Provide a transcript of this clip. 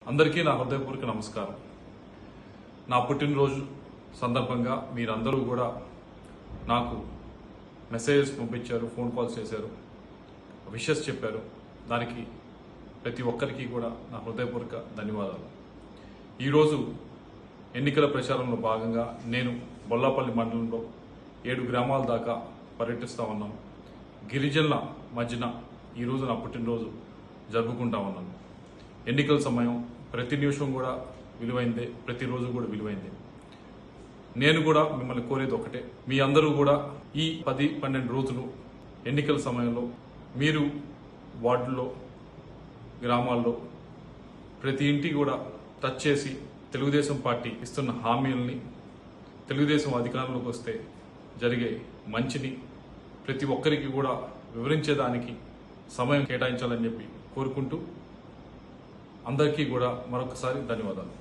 అందరికీ నా హృదయపూర్వక నమస్కారం. నా పుట్టినరోజు సందర్భంగా మీరందరూ కూడా నాకు మెసేజెస్ పంపించారు, ఫోన్ కాల్స్ చేశారు, విషెస్ చెప్పారు. దానికి ప్రతి ఒక్కరికి కూడా నా హృదయపూర్వక ధన్యవాదాలు. ఈరోజు ఎన్నికల ప్రచారంలో భాగంగా నేను బొల్లాపల్లి మండలంలో 7 గ్రామాల దాకా పర్యటిస్తూ ఉన్నాను. గిరిజనుల మధ్యన ఈరోజు నా పుట్టినరోజు జరుపుకుంటా ఉన్నాను. ఎన్నికల సమయం ప్రతి నిమిషం కూడా విలువైందే, ప్రతిరోజు కూడా విలువైందే. నేను కూడా మిమ్మల్ని కోరేది ఒకటే, మీ అందరూ కూడా ఈ 10-12 రోజులు ఎన్నికల సమయంలో మీరు వార్డుల్లో, గ్రామాల్లో ప్రతి ఇంటికి కూడా టచ్ చేసి తెలుగుదేశం పార్టీ ఇస్తున్న హామీలని, తెలుగుదేశం అధికారంలోకి వస్తే జరిగే మంచిని ప్రతి ఒక్కరికి కూడా వివరించేదానికి సమయం కేటాయించాలని చెప్పి కోరుకుంటూ అందరికీ కూడా మరొకసారి ధన్యవాదాలు.